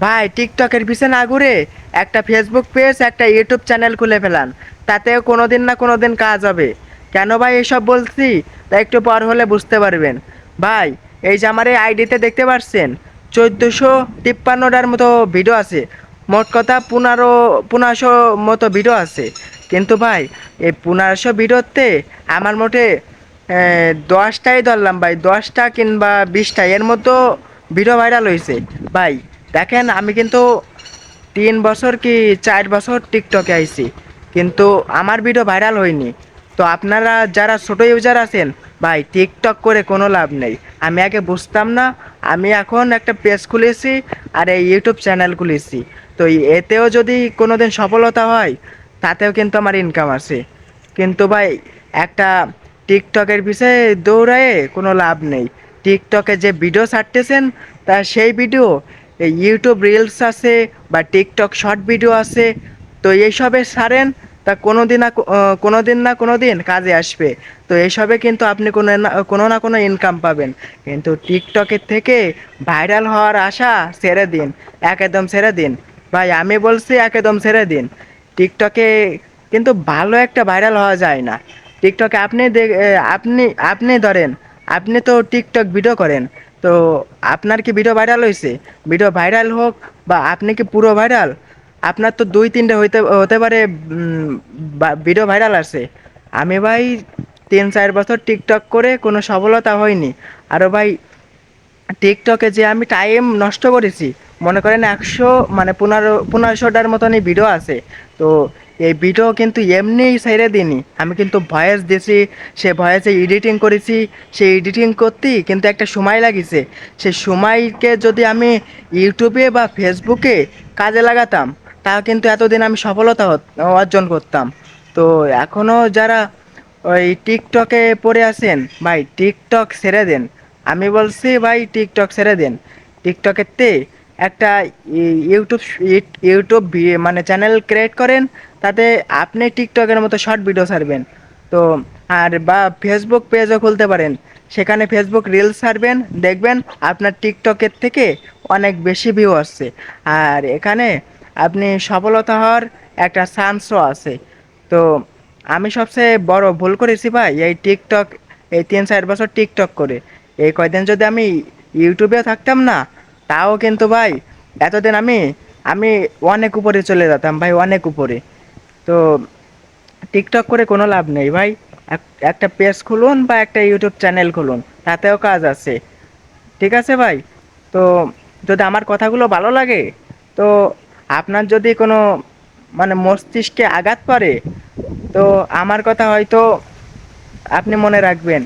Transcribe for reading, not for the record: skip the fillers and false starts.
ভাই টিকটকের পিছনে না ঘুরে একটা ফেসবুক পেজ একটা ইউটিউব চ্যানেল খুলে ফেলান, তাতেও কোনোদিন না কোনোদিন কাজ হবে। কেন ভাই এসব বলছি তা একটু পর হলে বুঝতে পারবেন। ভাই এই যে আমার এই আইডিতে দেখতে পাচ্ছেন 1453টার মতো ভিডিও আছে। মোট কথা 1500 মতো ভিডিও আছে। কিন্তু ভাই এই 1500 ভিডিওতে আমার মোটে 10টাই ধরলাম ভাই, 10টা কিংবা 20টা এর মতো ভিডিও ভাইরাল হয়েছে। ভাই দেখেন আমি কিন্তু 3 বছর কি 4 বছর টিকটকে আইছি, কিন্তু আমার ভিডিও ভাইরাল হয়নি। তো আপনারা যারা ছোট ইউজার আছেন ভাই, টিকটক করে কোনো লাভ নেই। আমি আগে বুঝতাম না, আমি এখন একটা পেজ খুলেছি আর এই ইউটিউব চ্যানেল খুলেছি। তো এতেও যদি কোনোদিন সফলতা হয় তাতেও কিন্তু আমার ইনকাম আছে। কিন্তু ভাই একটা টিকটকের পিছনে দৌড়ায়ে কোনো লাভ নেই। টিকটকে যে ভিডিও ছাড়তেছেন তা সেই ভিডিও এই ইউটিউব রিলস আছে বা টিকটক শর্ট ভিডিও আছে, তো এইসবে ছাড়েন, তা কোনো দিন না কোনো দিন কাজে আসবে। তো এইসবে কিন্তু আপনি কোনো না কোনো ইনকাম পাবেন। কিন্তু টিকটকের থেকে ভাইরাল হওয়ার আশা ছেড়ে দিন, একদম ছেড়ে দিন। ভাই আমি বলছি একদম ছেড়ে দিন। টিকটকে কিন্তু ভালো একটা ভাইরাল হওয়া যায় না। টিকটকে আপনি আপনি ধরেন, আপনি তো টিকটক ভিডিও করেন, তো আপনার কি ভিডিও ভাইরাল হয়েছে? ভিডিও ভাইরাল হোক বা আপনি কি পুরো ভাইরাল, আপনার তো 2-3টে হইতে হতে পারে ভিডিও ভাইরাল আছে। আমি ভাই 3-4 বছর টিকটক করে কোনো সফলতা হয়নি। আরও ভাই টিকটকে যে আমি টাইম নষ্ট করেছি, মনে করেন 1500টার মতনই ভিডিও আছে। তো এই ভিডিও কিন্তু এমনিই ছেড়ে দিইনি, আমি কিন্তু ভয়েস দিয়েছি, সে ভয়েসে এডিটিং করেছি। সেই এডিটিং করতেই কিন্তু একটা সময় লাগিছে। সে সময়কে যদি আমি ইউটিউবে বা ফেসবুকে কাজে লাগাতাম, তাও কিন্তু এতদিন আমি সফলতা অর্জন করতাম। তো এখনও যারা ওই টিকটকে পড়ে আছেন ভাই, টিকটক ছেড়ে দেন। আমি বলছি ভাই টিকটক ছেড়ে দেন। টিকটকেতে একটা ইউটিউব ইউটিউব মানে চ্যানেল ক্রিয়েট করেন, তাতে আপনি টিকটকের মতো শর্ট ভিডিও ছাড়বেন। তো আর বা ফেসবুক পেজও খুলতে পারেন, সেখানে ফেসবুক রিলস ছাড়বেন, দেখবেন আপনার টিকটকের থেকে অনেক বেশি ভিউ আসছে। আর এখানে আপনি সফলতা হওয়ার একটা চান্সও আছে। তো আমি সবচেয়ে বড় ভুল করেছি ভাই এই টিকটক, এই 3-4 বছর টিকটক করে। এই কয়দিন যদি আমি ইউটিউবে থাকতাম না, তাও কিন্তু ভাই এতদিন আমি আমি অনেক উপরে চলে যেতাম ভাই, অনেক উপরে। তো টিকটক করে কোনো লাভ নেই ভাই। একটা পেজ খুলুন বা একটা ইউটিউব চ্যানেল খুলুন, তাতেও কাজ আছে। ঠিক আছে ভাই? তো যদি আমার কথাগুলো ভালো লাগে, তো আপনার যদি কোনো মানে মস্তিষ্কে আঘাত করে, তো আমার কথা হয়তো আপনি মনে রাখবেন।